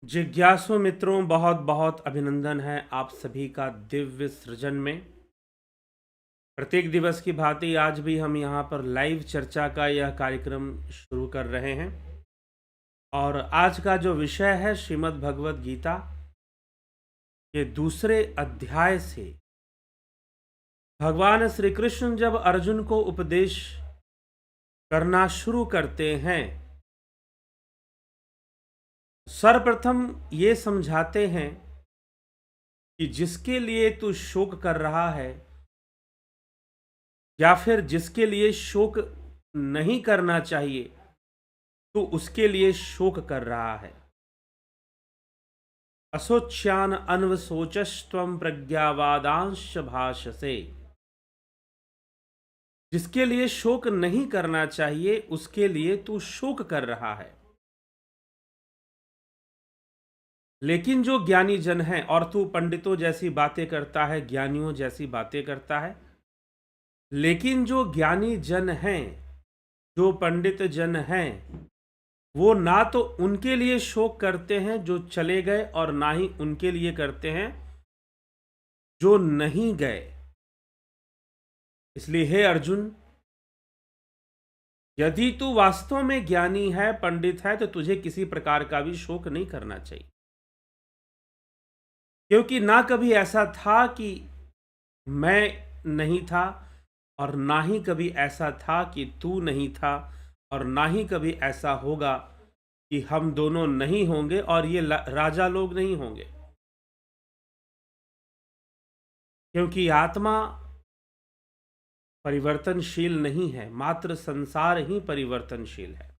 जिज्ञासु मित्रों, बहुत बहुत अभिनंदन है आप सभी का दिव्य सृजन में। प्रत्येक दिवस की भांति आज भी हम यहाँ पर लाइव चर्चा का यह कार्यक्रम शुरू कर रहे हैं और आज का जो विषय है श्रीमद् भगवद गीता के दूसरे अध्याय से भगवान श्री कृष्ण जब अर्जुन को उपदेश करना शुरू करते हैं, सर्वप्रथम ये समझाते हैं कि जिसके लिए तू शोक कर रहा है या फिर जिसके लिए शोक नहीं करना चाहिए, तू उसके लिए शोक कर रहा है। असोच्यान अन्वसोचस्त्वं प्रज्ञावादांश भाषसे। जिसके लिए शोक नहीं करना चाहिए उसके लिए तू शोक कर रहा है। लेकिन जो ज्ञानी जन है, और तू पंडितों जैसी बातें करता है, ज्ञानियों जैसी बातें करता है, लेकिन जो ज्ञानी जन हैं, जो पंडित जन हैं, वो ना तो उनके लिए शोक करते हैं जो चले गए और ना ही उनके लिए करते हैं जो नहीं गए। इसलिए हे अर्जुन, यदि तू वास्तव में ज्ञानी है, पंडित है, तो तुझे किसी प्रकार का भी शोक नहीं करना चाहिए, क्योंकि ना कभी ऐसा था कि मैं नहीं था और ना ही कभी ऐसा था कि तू नहीं था और ना ही कभी ऐसा होगा कि हम दोनों नहीं होंगे और ये राजा लोग नहीं होंगे, क्योंकि आत्मा परिवर्तनशील नहीं है, मात्र संसार ही परिवर्तनशील है।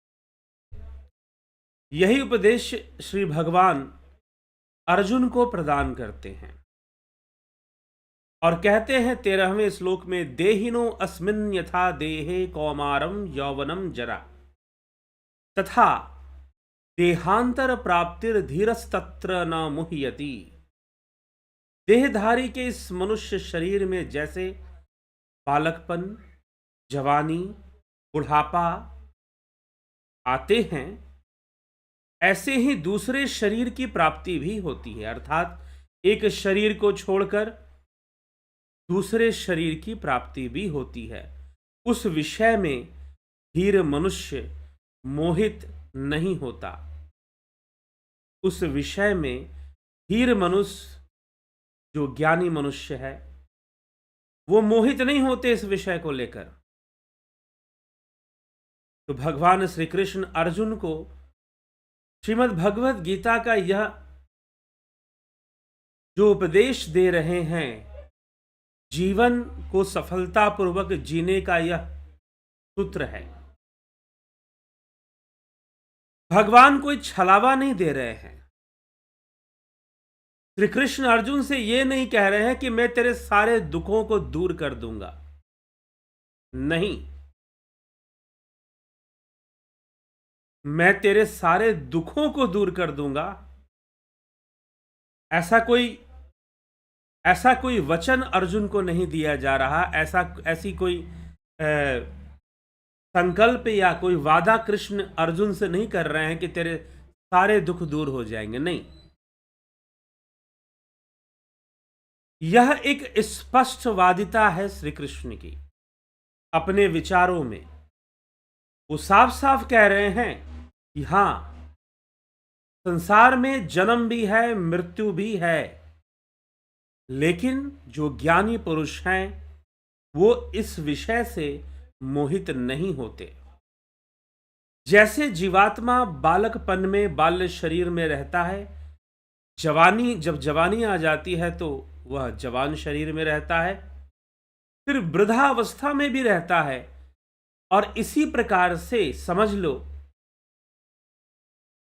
यही उपदेश श्री भगवान अर्जुन को प्रदान करते हैं और कहते हैं 13वें श्लोक में, देहिनो अस्मिन् यथा देहे कौमारम यौवनम जरा तथा देहांतर प्राप्तिर धीरस्तत्र न मुह्यति। देहधारी के इस मनुष्य शरीर में जैसे बालकपन, जवानी, बुढ़ापा आते हैं, ऐसे ही दूसरे शरीर की प्राप्ति भी होती है, अर्थात एक शरीर को छोड़कर दूसरे शरीर की प्राप्ति भी होती है। उस विषय में धीर मनुष्य मोहित नहीं होता। उस विषय में धीर मनुष्य, जो ज्ञानी मनुष्य है, वो मोहित नहीं होते इस विषय को लेकर। तो भगवान श्री कृष्ण अर्जुन को श्रीमद् भगवद गीता का यह जो उपदेश दे रहे हैं, जीवन को सफलतापूर्वक जीने का यह सूत्र है। भगवान कोई छलावा नहीं दे रहे हैं। श्री कृष्ण अर्जुन से यह नहीं कह रहे हैं कि मैं तेरे सारे दुखों को दूर कर दूंगा, नहीं, मैं तेरे सारे दुखों को दूर कर दूंगा, ऐसा कोई वचन अर्जुन को नहीं दिया जा रहा। ऐसी कोई संकल्प या कोई वादा कृष्ण अर्जुन से नहीं कर रहे हैं कि तेरे सारे दुख दूर हो जाएंगे, नहीं। यह एक स्पष्ट वादिता है श्री कृष्ण की अपने विचारों में। वो साफ साफ कह रहे हैं कि हां, संसार में जन्म भी है, मृत्यु भी है, लेकिन जो ज्ञानी पुरुष हैं वो इस विषय से मोहित नहीं होते। जैसे जीवात्मा बालकपन में बाल्य शरीर में रहता है, जब जवानी आ जाती है तो वह जवान शरीर में रहता है, फिर वृद्धावस्था में भी रहता है, और इसी प्रकार से समझ लो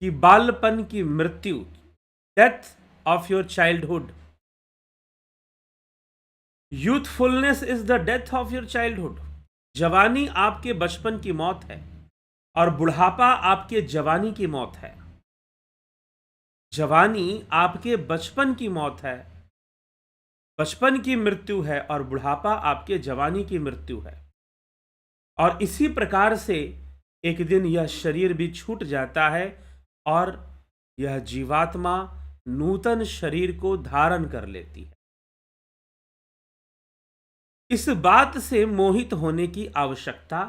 कि बालपन की मृत्यु, death of your childhood, youthfulness is the death of your childhood. जवानी आपके बचपन की मौत है और बुढ़ापा आपके जवानी की मौत है। जवानी आपके बचपन की मौत है, बचपन की मृत्यु है, और बुढ़ापा आपके जवानी की मृत्यु है। और इसी प्रकार से एक दिन यह शरीर भी छूट जाता है और यह जीवात्मा नूतन शरीर को धारण कर लेती है। इस बात से मोहित होने की आवश्यकता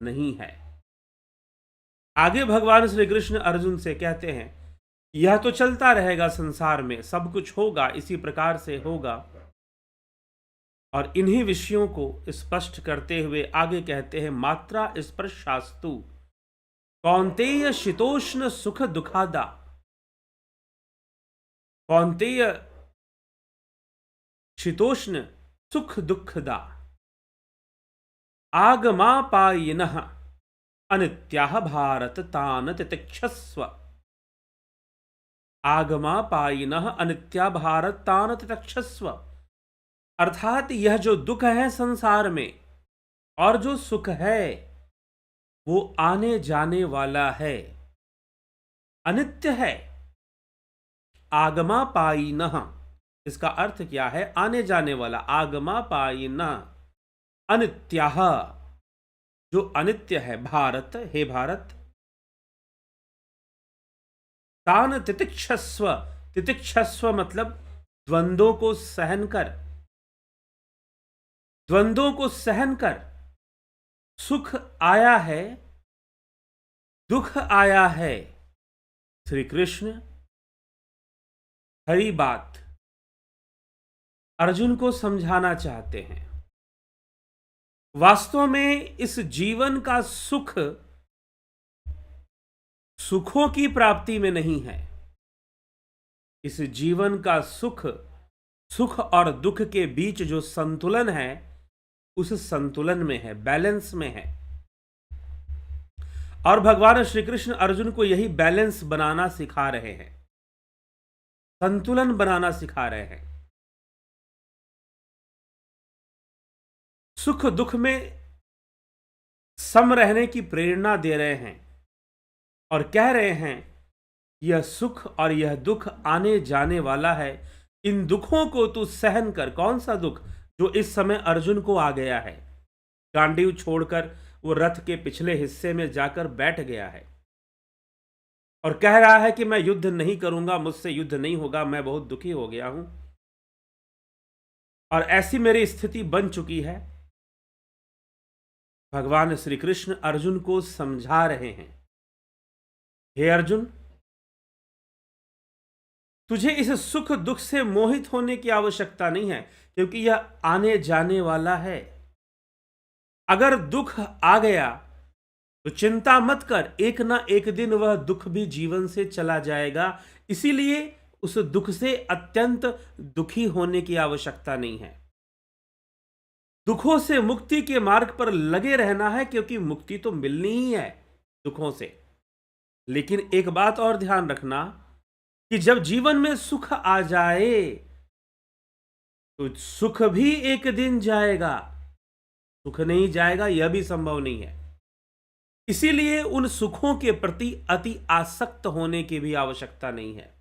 नहीं है। आगे भगवान श्री कृष्ण अर्जुन से कहते हैं, यह तो चलता रहेगा संसार में, सब कुछ होगा, इसी प्रकार से होगा। और इन्हीं विषयों को स्पष्ट करते हुए आगे कहते हैं, मात्रा स्पर्शास्तु कौन्तेय शीतोष्ण सुख दुखादा। कौन्तेय शीतोष्ण सुख दुखदा आगमापायिनः अनित्याः भारत तान तितिक्षस्व। आगमापायिनः अनित्या भारत तान तितिक्षस्व। अर्थात यह जो दुख है संसार में और जो सुख है वो आने जाने वाला है, अनित्य है। आगमापायिनः, इसका अर्थ क्या है? आने जाने वाला। आगमापायिनः अनित्याः, जो अनित्य है। भारत, हे भारत। तान तितिक्षस्व, तितिक्षस्व मतलब द्वंद्वों को सहन कर, द्वंद्वों को सहन कर। सुख आया है, दुख आया है। श्री कृष्ण हरी बात अर्जुन को समझाना चाहते हैं। वास्तव में इस जीवन का सुख सुखों की प्राप्ति में नहीं है। इस जीवन का सुख, सुख और दुख के बीच जो संतुलन है, उस संतुलन में है, बैलेंस में है। और भगवान श्री कृष्ण अर्जुन को यही बैलेंस बनाना सिखा रहे हैं, संतुलन बनाना सिखा रहे हैं। सुख दुख में सम रहने की प्रेरणा दे रहे हैं और कह रहे हैं यह सुख और यह दुख आने जाने वाला है। इन दुखों को तू सहन कर। कौन सा दुख? जो इस समय अर्जुन को आ गया है। गांडीव छोड़कर वो रथ के पिछले हिस्से में जाकर बैठ गया है और कह रहा है कि मैं युद्ध नहीं करूंगा, मुझसे युद्ध नहीं होगा, मैं बहुत दुखी हो गया हूं और ऐसी मेरी स्थिति बन चुकी है। भगवान श्री कृष्ण अर्जुन को समझा रहे हैं, हे अर्जुन, तुझे इस सुख दुख से मोहित होने की आवश्यकता नहीं है, क्योंकि यह आने जाने वाला है। अगर दुख आ गया तो चिंता मत कर, एक ना एक दिन वह दुख भी जीवन से चला जाएगा। इसीलिए उस दुख से अत्यंत दुखी होने की आवश्यकता नहीं है। दुखों से मुक्ति के मार्ग पर लगे रहना है, क्योंकि मुक्ति तो मिलनी ही है दुखों से। लेकिन एक बात और ध्यान रखना कि जब जीवन में सुख आ जाए तो सुख भी एक दिन जाएगा, सुख नहीं जाएगा यह भी संभव नहीं है। इसीलिए उन सुखों के प्रति अति आसक्त होने की भी आवश्यकता नहीं है।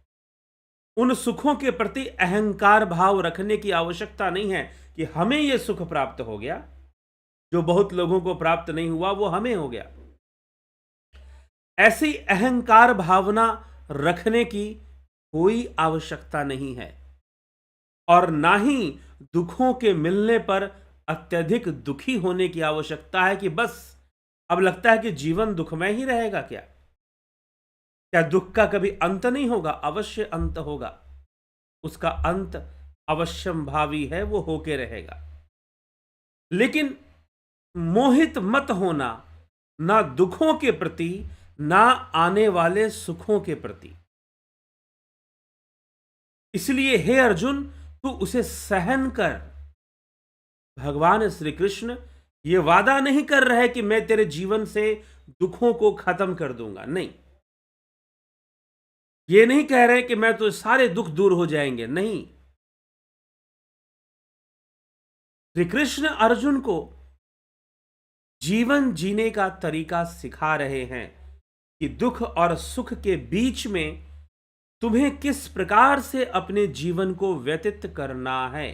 उन सुखों के प्रति अहंकार भाव रखने की आवश्यकता नहीं है कि हमें यह सुख प्राप्त हो गया, जो बहुत लोगों को प्राप्त नहीं हुआ वो हमें हो गया। ऐसी अहंकार भावना रखने की कोई आवश्यकता नहीं है और ना ही दुखों के मिलने पर अत्यधिक दुखी होने की आवश्यकता है कि बस अब लगता है कि जीवन दुखमय ही रहेगा। क्या दुख का कभी अंत नहीं होगा? अवश्य अंत होगा। उसका अंत अवश्यम भावी है, वो होके रहेगा। लेकिन मोहित मत होना, ना दुखों के प्रति ना आने वाले सुखों के प्रति। इसलिए हे अर्जुन, तू उसे सहन कर। भगवान श्री कृष्ण ये वादा नहीं कर रहे कि मैं तेरे जीवन से दुखों को खत्म कर दूंगा, नहीं। ये नहीं कह रहे कि मैं तो सारे दुख दूर हो जाएंगे, नहीं। श्री कृष्ण अर्जुन को जीवन जीने का तरीका सिखा रहे हैं कि दुख और सुख के बीच में तुम्हें किस प्रकार से अपने जीवन को व्यतीत करना है।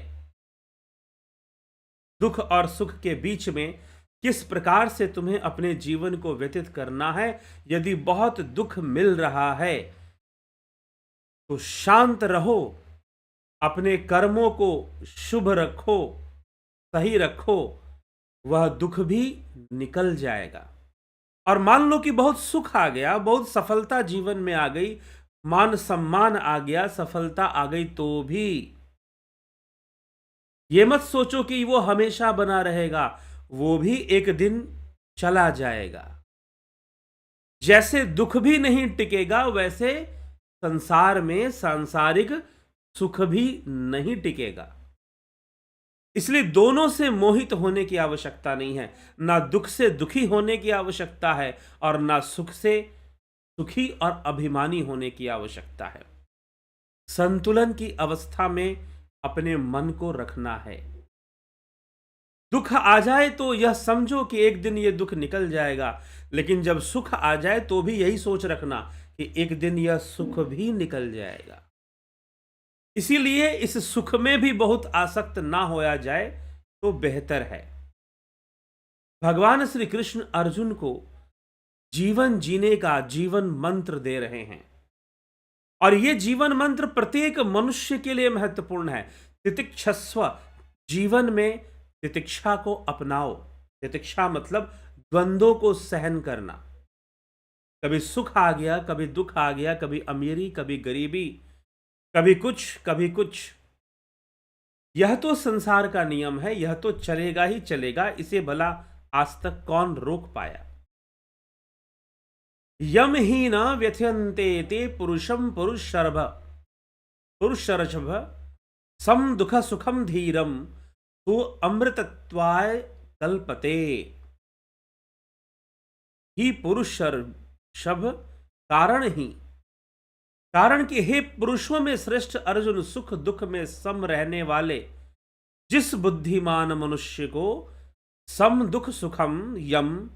दुख और सुख के बीच में किस प्रकार से तुम्हें अपने जीवन को व्यतीत करना है। यदि बहुत दुख मिल रहा है तो शांत रहो, अपने कर्मों को शुभ रखो, सही रखो, वह दुख भी निकल जाएगा। और मान लो कि बहुत सुख आ गया, बहुत सफलता जीवन में आ गई, मान सम्मान आ गया, सफलता आ गई, तो भी ये मत सोचो कि वो हमेशा बना रहेगा, वो भी एक दिन चला जाएगा। जैसे दुख भी नहीं टिकेगा, वैसे संसार में सांसारिक सुख भी नहीं टिकेगा। इसलिए दोनों से मोहित होने की आवश्यकता नहीं है, ना दुख से दुखी होने की आवश्यकता है और ना सुख से सुखी और अभिमानी होने की आवश्यकता है। संतुलन की अवस्था में अपने मन को रखना है। दुख आ जाए तो यह समझो कि एक दिन यह दुख निकल जाएगा, लेकिन जब सुख आ जाए तो भी यही सोच रखना कि एक दिन यह सुख भी निकल जाएगा। इसीलिए इस सुख में भी बहुत आसक्त ना होया जाए तो बेहतर है। भगवान श्री कृष्ण अर्जुन को जीवन जीने का जीवन मंत्र दे रहे हैं, और यह जीवन मंत्र प्रत्येक मनुष्य के लिए महत्वपूर्ण है। तितिक्षस्व, जीवन में तितिक्षा को अपनाओ। तितिक्षा मतलब द्वंद्वों को सहन करना। कभी सुख आ गया, कभी दुख आ गया, कभी अमीरी, कभी गरीबी, कभी कुछ कभी कुछ। यह तो संसार का नियम है, यह तो चलेगा ही चलेगा, इसे भला आज तक कौन रोक पाया। यम ही न व्यथयन्ते ते पुरुषम पुरुषर्भ पुरुषर्षभ सम दुख सुखम धीरम तो अमृतत्वाय कल्पते। ही पुरुषर्षभ, कारण कि हे पुरुषों में श्रेष्ठ अर्जुन, सुख दुख में सम रहने वाले जिस बुद्धिमान मनुष्य को सम दुख सुखम यम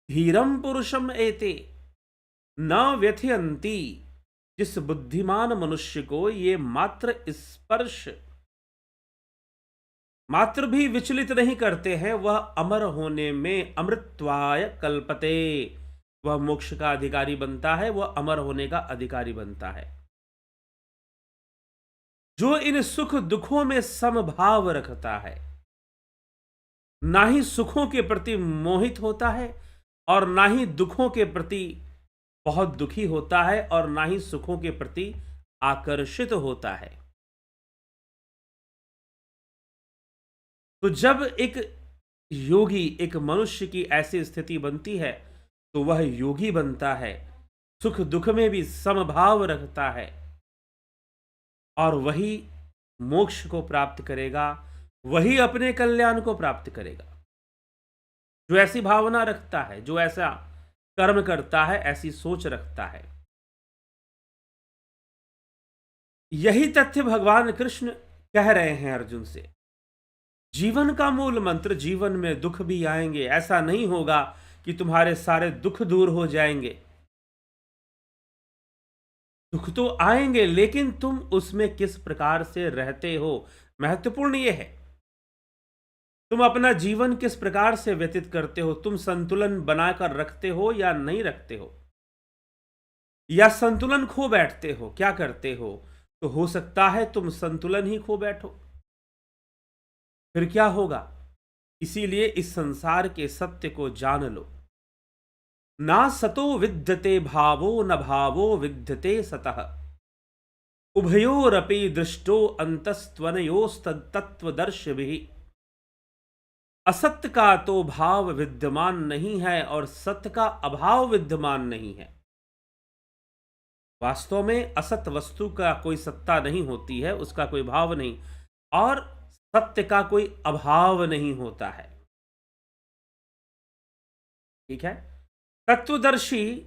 धीरम पुरुषम एते न व्यथयन्ति, जिस बुद्धिमान मनुष्य को ये मात्र स्पर्श मात्र भी विचलित नहीं करते हैं, वह अमर होने में अमृतत्वाय कल्पते, वह मोक्ष का अधिकारी बनता है, वह अमर होने का अधिकारी बनता है। जो इन सुख दुखों में समभाव रखता है, ना ही सुखों के प्रति मोहित होता है और ना ही दुखों के प्रति बहुत दुखी होता है और ना ही सुखों के प्रति आकर्षित होता है। तो जब एक योगी, एक मनुष्य की ऐसी स्थिति बनती है तो वह योगी बनता है, सुख दुख में भी समभाव रखता है, और वही मोक्ष को प्राप्त करेगा, वही अपने कल्याण को प्राप्त करेगा। जो ऐसी भावना रखता है, जो ऐसा कर्म करता है, ऐसी सोच रखता है। यही तथ्य भगवान कृष्ण कह रहे हैं अर्जुन से। जीवन का मूल मंत्र, जीवन में दुख भी आएंगे, ऐसा नहीं होगा कि तुम्हारे सारे दुख दूर हो जाएंगे। दुख तो आएंगे, लेकिन तुम उसमें किस प्रकार से रहते हो, महत्वपूर्ण यह है। तुम अपना जीवन किस प्रकार से व्यतीत करते हो, तुम संतुलन बनाकर रखते हो या नहीं रखते हो, या संतुलन खो बैठते हो, क्या करते हो। तो हो सकता है तुम संतुलन ही खो बैठो, फिर क्या होगा। इसीलिए इस संसार के सत्य को जान लो। ना सतो विद्यते भावो न भावो विद्यते सतः, उभयोरपि दृष्टो अंतस्त्वनयोस्तत्त्वदर्शिभिः। असत्य का तो भाव विद्यमान नहीं है और सत्य का अभाव विद्यमान नहीं है। वास्तव में असत वस्तु का कोई सत्ता नहीं होती है, उसका कोई भाव नहीं, और सत्य का कोई अभाव नहीं होता है। ठीक है। तत्वदर्शी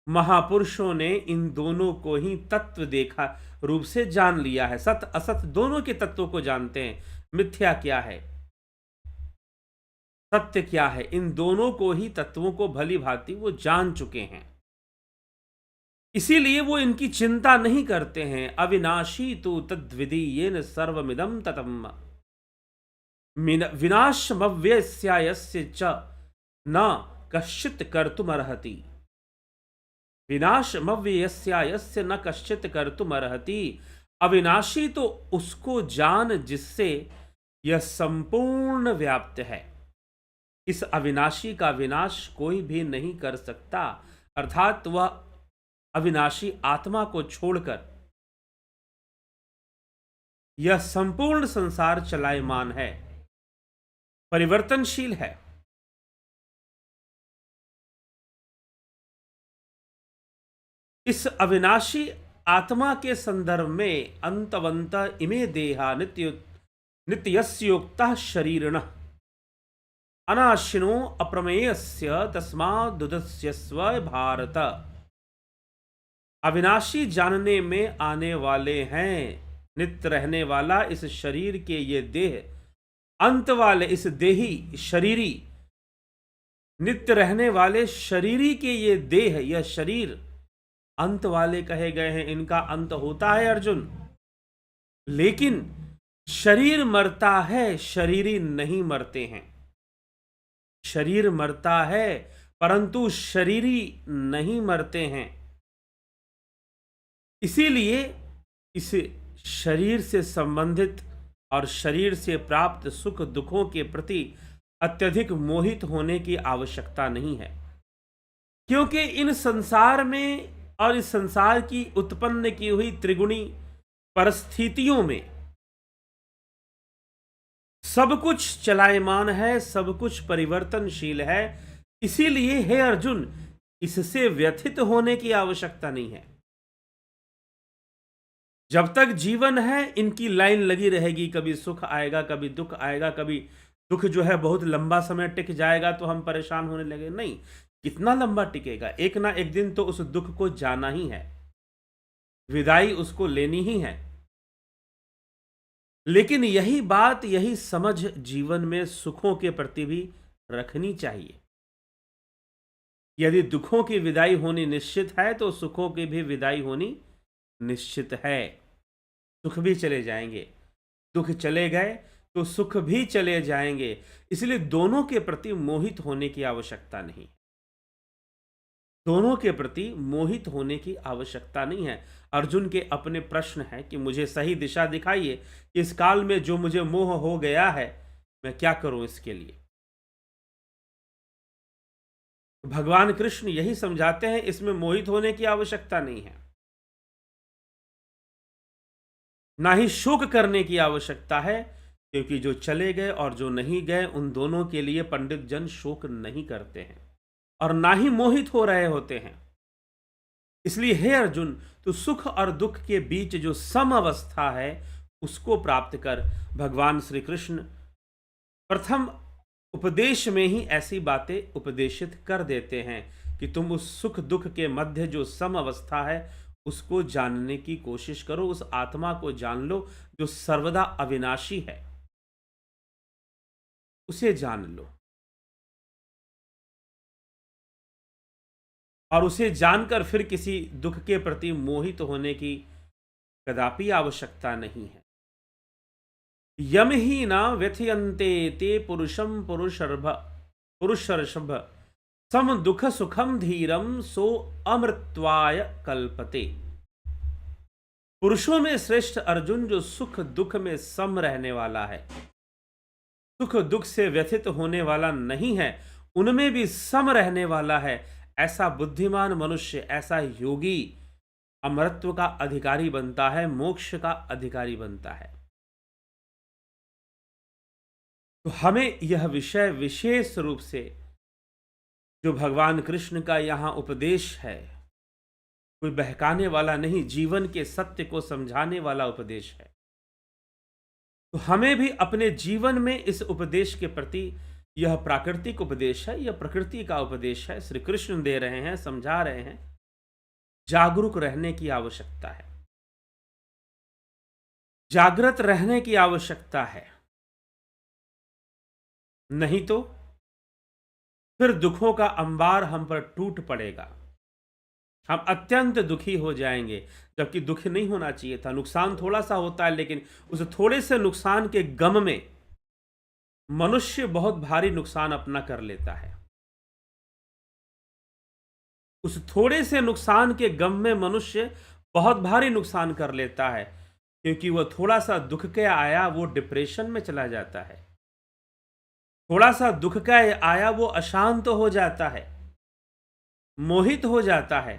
महापुरुषों ने इन दोनों को ही तत्व देखा रूप से जान लिया है। सत्य असत दोनों के तत्वों को जानते हैं। मिथ्या क्या है, सत्य क्या है, इन दोनों को ही तत्वों को भली भांति वो जान चुके हैं। इसीलिए वो इनकी चिंता नहीं करते हैं। अविनाशी तु तद्विदीयेन सर्वमिदं ततम् विनाशमव्यस्यायस्य च न कश्चित् कर्तुमर्हति। विनाशमव्ययस्या यस्य न कश्चित कर्तुमर्हति। अविनाशी तो उसको जान जिससे यह संपूर्ण व्याप्त है। इस अविनाशी का विनाश कोई भी नहीं कर सकता, अर्थात वह अविनाशी आत्मा को छोड़कर यह संपूर्ण संसार चलायमान है, परिवर्तनशील है। इस अविनाशी आत्मा के संदर्भ में अंतवंत इमे देहा नित्यस्योक्तः शरीरिणः अनाशिनो अप्रमेयस्य तस्मादुदस्यस्व भारत। अविनाशी जानने में आने वाले हैं, नित्य रहने वाला इस शरीर के ये देह, अंत वाले इस देही शरीरी, नित्य रहने वाले शरीरी के ये देह, यह शरीर अंत वाले कहे गए हैं। इनका अंत होता है अर्जुन, लेकिन शरीर मरता है, शरीरी नहीं मरते हैं। शरीर मरता है परंतु शरीरी नहीं मरते हैं। इसीलिए इस शरीर से संबंधित और शरीर से प्राप्त सुख दुखों के प्रति अत्यधिक मोहित होने की आवश्यकता नहीं है, क्योंकि इन संसार में और इस संसार की उत्पन्न की हुई त्रिगुणी परिस्थितियों में सब कुछ चलायमान है, सब कुछ परिवर्तनशील है। इसीलिए हे अर्जुन, इससे व्यथित होने की आवश्यकता नहीं है। जब तक जीवन है इनकी लाइन लगी रहेगी, कभी सुख आएगा, कभी दुख आएगा, कभी दुख जो है बहुत लंबा समय टिक जाएगा तो हम परेशान होने लगे। नहीं, कितना लंबा टिकेगा? एक ना एक दिन तो उस दुख को जाना ही है, विदाई उसको लेनी ही है। लेकिन यही बात, यही समझ जीवन में सुखों के प्रति भी रखनी चाहिए। यदि दुखों की विदाई होनी निश्चित है तो सुखों की भी विदाई होनी निश्चित है। सुख भी चले जाएंगे, दुख चले गए तो सुख भी चले जाएंगे। इसलिए दोनों के प्रति मोहित होने की आवश्यकता नहीं, दोनों के प्रति मोहित होने की आवश्यकता नहीं है। अर्जुन के अपने प्रश्न है कि मुझे सही दिशा दिखाइए कि इस काल में जो मुझे मोह हो गया है मैं क्या करूं इसके लिए। भगवान कृष्ण यही समझाते हैं, इसमें मोहित होने की आवश्यकता नहीं है, ना ही शोक करने की आवश्यकता है, क्योंकि जो चले गए और जो नहीं गए उन दोनों के लिए पंडित जन शोक नहीं करते हैं और ना ही मोहित हो रहे होते हैं। इसलिए हे अर्जुन, तो सुख और दुख के बीच जो सम अवस्था है उसको प्राप्त कर। भगवान श्री कृष्ण प्रथम उपदेश में ही ऐसी बातें उपदेशित कर देते हैं कि तुम उस सुख दुख के मध्य जो सम अवस्था है उसको जानने की कोशिश करो, उस आत्मा को जान लो जो सर्वदा अविनाशी है, उसे जान लो। और उसे जानकर फिर किसी दुख के प्रति मोहित होने की कदापि आवश्यकता नहीं है। यम ही न व्यथयन्ते ते पुरुषम पुरुषर्षभ सम दुख सुखम धीरम सो अमृत्वाय कल्पते। पुरुषों में श्रेष्ठ अर्जुन जो सुख दुख में सम रहने वाला है, सुख दुख से व्यथित होने वाला नहीं है, उनमें भी सम रहने वाला है, ऐसा बुद्धिमान मनुष्य, ऐसा योगी अमरत्व का अधिकारी बनता है, मोक्ष का अधिकारी बनता है। तो हमें यह विषय विशेष रूप से जो भगवान कृष्ण का यहां उपदेश है, कोई बहकाने वाला नहीं, जीवन के सत्य को समझाने वाला उपदेश है। तो हमें भी अपने जीवन में इस उपदेश के प्रति, यह प्राकृतिक उपदेश है, यह प्रकृति का उपदेश है, श्री कृष्ण दे रहे हैं, समझा रहे हैं, जागरूक रहने की आवश्यकता है, जागृत रहने की आवश्यकता है। नहीं तो फिर दुखों का अंबार हम पर टूट पड़ेगा, हम अत्यंत दुखी हो जाएंगे, जबकि दुख नहीं होना चाहिए था। नुकसान थोड़ा सा होता है, लेकिन उस थोड़े से नुकसान के गम में मनुष्य बहुत भारी नुकसान अपना कर लेता है। उस थोड़े से नुकसान के गम में मनुष्य बहुत भारी नुकसान कर लेता है, क्योंकि वह थोड़ा सा दुख के आया वो डिप्रेशन में चला जाता है, थोड़ा सा दुख का आया वो अशांत हो जाता है, मोहित हो जाता है।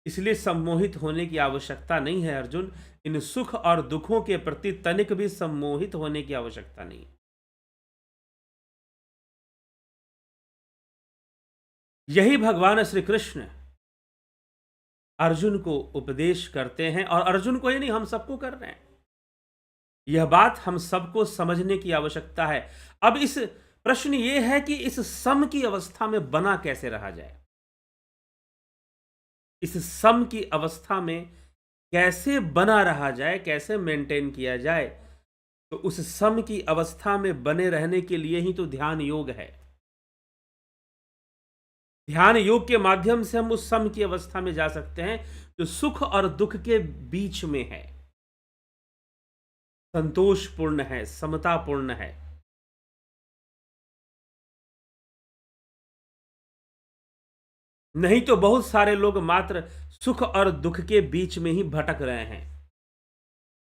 इसलिए सम्मोहित होने की आवश्यकता नहीं है अर्जुन। इन सुख और दुखों के प्रति तनिक भी सम्मोहित होने की आवश्यकता नहीं। यही भगवान श्री कृष्ण अर्जुन को उपदेश करते हैं, और अर्जुन को ही नहीं, हम सबको कर रहे हैं। यह बात हम सबको समझने की आवश्यकता है। अब इस प्रश्न ये है कि इस सम की अवस्था में बना कैसे रहा जाए, इस सम की अवस्था में कैसे बना रहा जाए, कैसे मेंटेन किया जाए। तो उस सम की अवस्था में बने रहने के लिए ही तो ध्यान योग है। ध्यान योग के माध्यम से हम उस सम की अवस्था में जा सकते हैं जो सुख और दुख के बीच में है, संतोषपूर्ण है, समतापूर्ण है। नहीं तो बहुत सारे लोग मात्र सुख और दुख के बीच में ही भटक रहे हैं,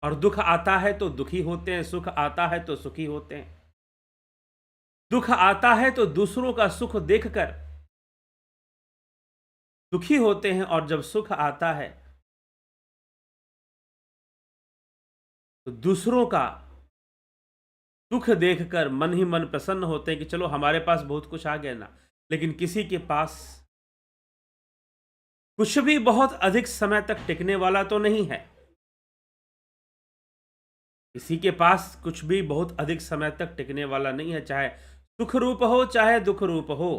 और दुख आता है तो दुखी होते हैं, सुख आता है तो सुखी होते हैं। दुख आता है तो दूसरों का सुख देखकर दुखी होते हैं, और जब सुख आता है तो दूसरों का दुख देखकर मन ही मन प्रसन्न होते हैं कि चलो हमारे पास बहुत कुछ आ गया ना। लेकिन किसी के पास कुछ भी बहुत अधिक समय तक टिकने वाला तो नहीं है। किसी के पास कुछ भी बहुत अधिक समय तक टिकने वाला नहीं है, चाहे सुख रूप हो चाहे दुख रूप हो।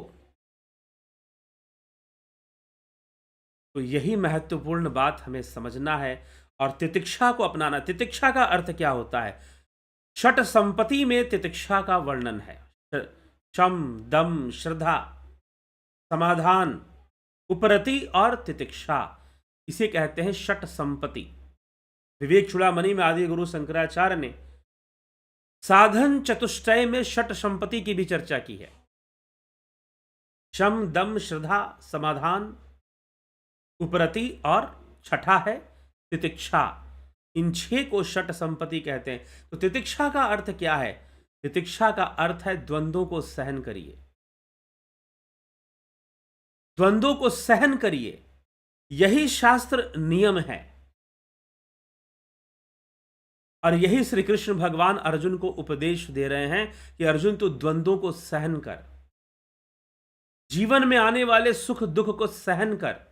तो यही महत्वपूर्ण बात हमें समझना है और तितिक्षा को अपनाना। तितिक्षा का अर्थ क्या होता है? षट संपत्ति में तितिक्षा का वर्णन है। शम, दम, श्रद्धा, समाधान, उपरति और तितिक्षा, इसे कहते हैं षट संपत्ति। विवेक चूड़ामणि में आदि गुरु शंकराचार्य ने साधन चतुष्टय में षट संपत्ति की भी चर्चा की है। शम, दम, श्रद्धा, समाधान, उपरति और छठा है तितिक्षा। इन छह को षट संपत्ति कहते हैं। तो तितिक्षा का अर्थ क्या है? तितिक्षा का अर्थ है द्वंद्वों को सहन करिए, द्वंद्वों को सहन करिए। यही शास्त्र नियम है, और यही श्री कृष्ण भगवान अर्जुन को उपदेश दे रहे हैं कि अर्जुन तो द्वंद्वों को सहन कर, जीवन में आने वाले सुख दुख को सहन कर,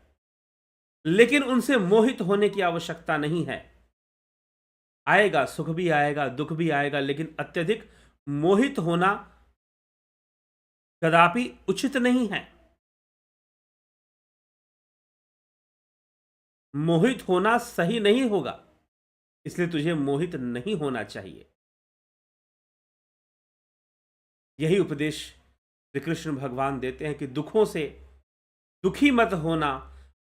लेकिन उनसे मोहित होने की आवश्यकता नहीं है। आएगा, सुख भी आएगा, दुख भी आएगा, लेकिन अत्यधिक मोहित होना कदापि उचित नहीं है। मोहित होना सही नहीं होगा, इसलिए तुझे मोहित नहीं होना चाहिए। यही उपदेश श्री कृष्ण भगवान देते हैं कि दुखों से दुखी मत होना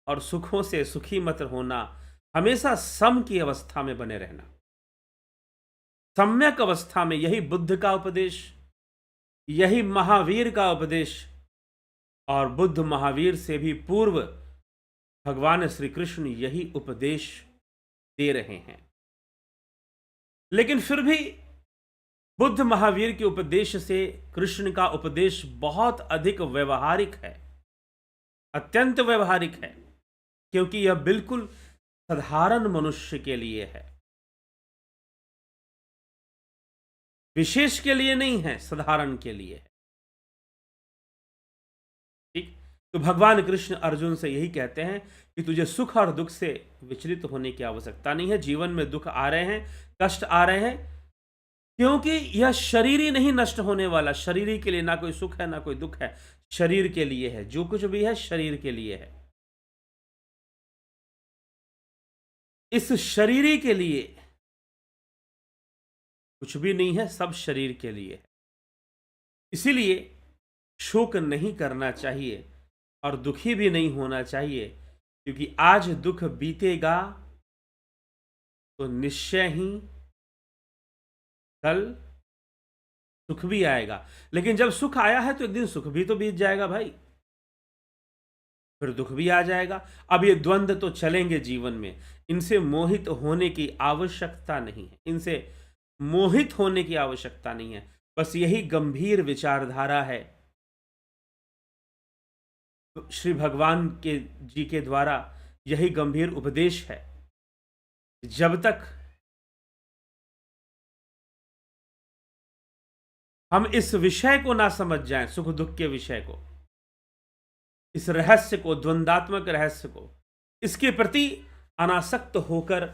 और सुखों से सुखी मत होना, हमेशा सम की अवस्था में बने रहना, सम्यक अवस्था में। यही बुद्ध का उपदेश, यही महावीर का उपदेश, और बुद्ध महावीर से भी पूर्व भगवान श्री कृष्ण यही उपदेश दे रहे हैं। लेकिन फिर भी बुद्ध महावीर के उपदेश से कृष्ण का उपदेश बहुत अधिक व्यवहारिक है, अत्यंत व्यवहारिक है, क्योंकि यह बिल्कुल साधारण मनुष्य के लिए है, विशेष के लिए नहीं है, साधारण के लिए है। ठीक। तो भगवान कृष्ण अर्जुन से यही कहते हैं कि तुझे सुख और दुख से विचलित होने की आवश्यकता नहीं है। जीवन में दुख आ रहे हैं, कष्ट आ रहे हैं, क्योंकि यह शरीर ही नहीं नष्ट होने वाला। शरीर ही के लिए ना कोई सुख है ना कोई दुख है, शरीर के लिए है। जो कुछ भी है शरीर के लिए है। इस शरीर के लिए कुछ भी नहीं है, सब शरीर के लिए है। इसीलिए शोक नहीं करना चाहिए और दुखी भी नहीं होना चाहिए, क्योंकि आज दुख बीतेगा तो निश्चय ही कल सुख भी आएगा। लेकिन जब सुख आया है तो एक दिन सुख भी तो बीत जाएगा भाई। फिर दुख भी आ जाएगा। अब ये द्वंद्व तो चलेंगे जीवन में, इनसे मोहित होने की आवश्यकता नहीं है, इनसे मोहित होने की आवश्यकता नहीं है। बस यही गंभीर विचारधारा है श्री भगवान के जी के द्वारा, यही गंभीर उपदेश है। जब तक हम इस विषय को ना समझ जाएं, सुख दुख के विषय को, इस रहस्य को, द्वंदात्मक रहस्य को, इसके प्रति अनासक्त होकर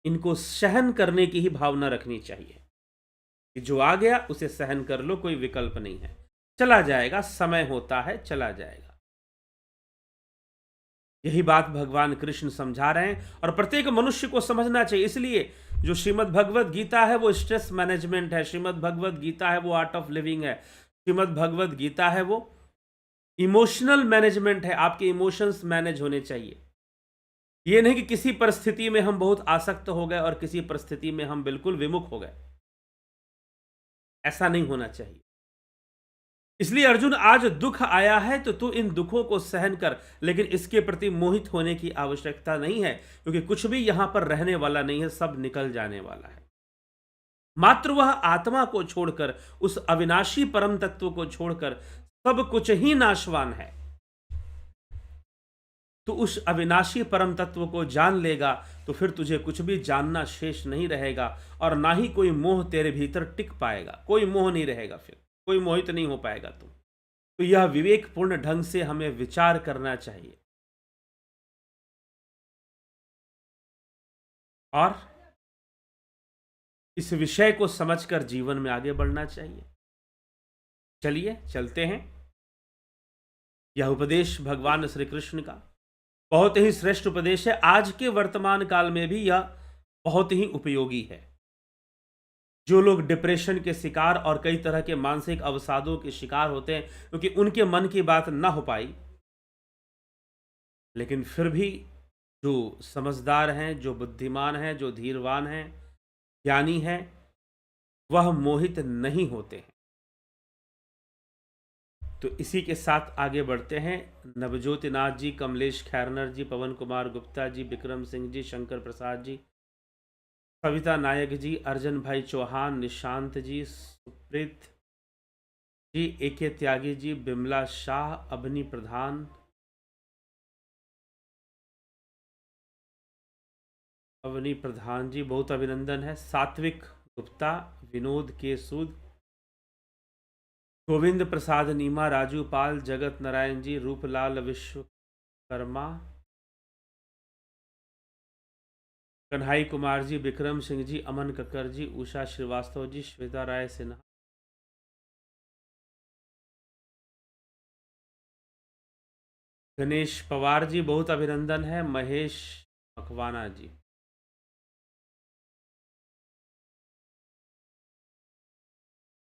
इनको सहन करने की ही भावना रखनी चाहिए कि जो आ गया उसे सहन कर लो, कोई विकल्प नहीं है, चला जाएगा, समय होता है, चला जाएगा। यही बात भगवान कृष्ण समझा रहे हैं और प्रत्येक मनुष्य को समझना चाहिए। इसलिए जो श्रीमद् भगवत गीता है वो स्ट्रेस मैनेजमेंट है, श्रीमद् भगवत गीता है वो आर्ट ऑफ लिविंग है, श्रीमद् भगवत गीता है वो इमोशनल मैनेजमेंट है। आपके इमोशंस मैनेज होने चाहिए। ये नहीं कि किसी परिस्थिति में हम बहुत आसक्त हो गए और किसी परिस्थिति में हम बिल्कुल विमुख हो गए, ऐसा नहीं होना चाहिए। इसलिए अर्जुन, आज दुख आया है तो तू इन दुखों को सहन कर, लेकिन इसके प्रति मोहित होने की आवश्यकता नहीं है, क्योंकि कुछ भी यहां पर रहने वाला नहीं है, सब निकल जाने वाला है। मात्र वह आत्मा को छोड़कर, उस अविनाशी परम तत्व को छोड़कर सब कुछ ही नाशवान है। तो उस अविनाशी परम तत्व को जान लेगा तो फिर तुझे कुछ भी जानना शेष नहीं रहेगा, और ना ही कोई मोह तेरे भीतर टिक पाएगा। कोई मोह नहीं रहेगा, फिर कोई मोहित नहीं हो पाएगा तुम। तो यह विवेकपूर्ण ढंग से हमें विचार करना चाहिए और इस विषय को समझकर जीवन में आगे बढ़ना चाहिए। चलिए चलते हैं। यह उपदेश भगवान श्री कृष्ण का बहुत ही श्रेष्ठ उपदेश है। आज के वर्तमान काल में भी यह बहुत ही उपयोगी है। जो लोग डिप्रेशन के शिकार और कई तरह के मानसिक अवसादों के शिकार होते हैं, क्योंकि उनके मन की बात ना हो पाई, लेकिन फिर भी जो समझदार हैं, जो बुद्धिमान हैं, जो धीरवान हैं, ज्ञानी हैं, वह मोहित नहीं होते हैं। तो इसी के साथ आगे बढ़ते हैं। नवज्योति नाथ जी, कमलेश खैरनर जी, पवन कुमार गुप्ता जी, विक्रम सिंह जी, शंकर प्रसाद जी, कविता नायक जी, अर्जन भाई चौहान, निशांत जी, सुप्रीत जी, एके त्यागी जी, बिमला शाह, अभनी प्रधान, अवनी प्रधान जी, बहुत अभिनंदन है। सात्विक गुप्ता, विनोद के सूद, गोविंद प्रसाद नीमा, राजू पाल, जगत नारायण जी, रूपलाल विश्वकर्मा, कन्हाई कुमार जी, विक्रम सिंह जी, अमन कक्कर जी, उषा श्रीवास्तव जी, श्वेता राय सिन्हा, गणेश पवार जी, बहुत अभिनंदन है। महेश मकवाना जी,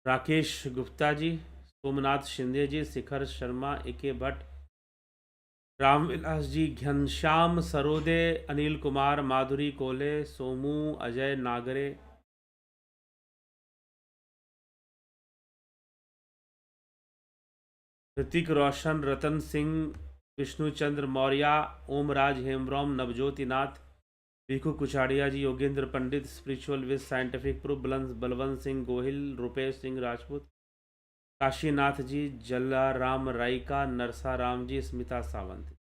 राकेश गुप्ता जी, सोमनाथ शिंदे जी, शिखर शर्मा, एके भट्ट, रामविलास जी, घनश्याम सरोदे, अनिल कुमार, माधुरी कोले, Somu, Ajay Nagare, Hrithik Roshan, Ratan Singh, Vishnuchandra Maurya, Omraj Hembrom, Navjyoti Nath, Bhikhu Kuchadiya ji, Yogendra Pandit, spiritual with scientific proof, Balwant Singh Gohil, Rupesh Singh Rajput, Kashinath ji, Jalaram Raika, Narsa Ram ji, Smita Sawant.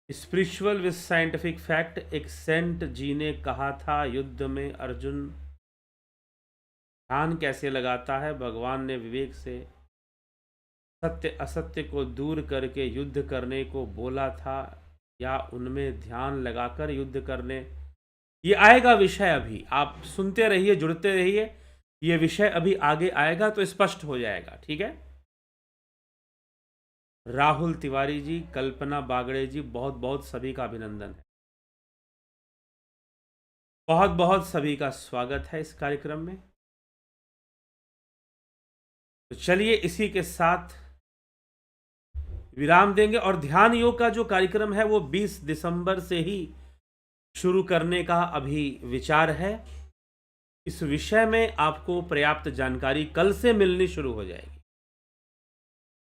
Spiritual with scientific fact, एक सेंट जी ने कहा था, युद्ध में अर्जुन ध्यान कैसे लगाता है? भगवान ने विवेक से सत्य असत्य को दूर करके युद्ध करने को बोला था, या उनमें ध्यान लगाकर युद्ध करने? ये आएगा विषय, अभी आप सुनते रहिए, जुड़ते रहिए, ये विषय अभी आगे आएगा तो स्पष्ट हो जाएगा। ठीक है। राहुल तिवारी जी, कल्पना बागड़े जी, बहुत बहुत सभी का अभिनंदन है। बहुत बहुत सभी का स्वागत है इस कार्यक्रम में। तो चलिए इसी के साथ विराम देंगे, और ध्यान योग का जो कार्यक्रम है वो 20 दिसंबर से ही शुरू करने का अभी विचार है। इस विषय में आपको पर्याप्त जानकारी कल से मिलनी शुरू हो जाएगी।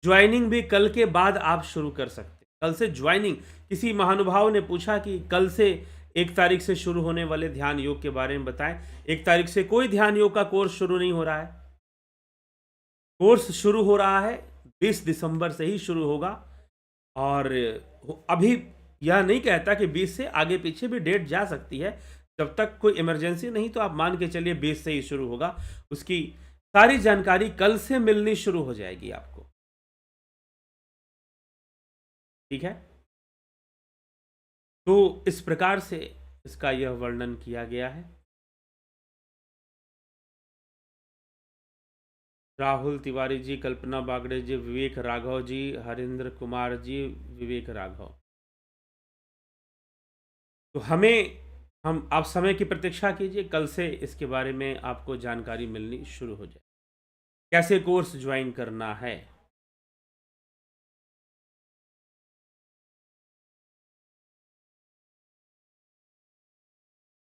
ज्वाइनिंग भी कल के बाद आप शुरू कर सकते हैं। कल से ज्वाइनिंग, किसी महानुभाव ने पूछा कि कल से 1 तारीख से शुरू होने वाले ध्यान योग के बारे में बताएं। 1 तारीख से कोई ध्यान योग का कोर्स शुरू नहीं हो रहा है। कोर्स शुरू हो रहा है 20 दिसंबर से ही शुरू होगा। और अभी यह नहीं कहता कि 20 से आगे पीछे भी डेट जा सकती है। जब तक कोई इमरजेंसी नहीं तो आप मान के चलिए 20 से ही शुरू होगा। उसकी सारी जानकारी कल से मिलनी शुरू हो जाएगी आपको। ठीक है, तो इस प्रकार से इसका यह वर्णन किया गया है। राहुल तिवारी जी, कल्पना बागड़े जी, विवेक राघव जी, हरिंद्र कुमार जी, विवेक राघव। तो हम आप समय की प्रतीक्षा कीजिए, कल से इसके बारे में आपको जानकारी मिलनी शुरू हो जाए, कैसे कोर्स ज्वाइन करना है।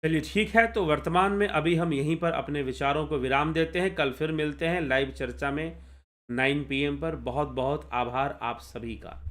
चलिए ठीक है, तो वर्तमान में अभी हम यहीं पर अपने विचारों को विराम देते हैं। कल फिर मिलते हैं लाइव चर्चा में 9 PM पर। बहुत बहुत आभार आप सभी का।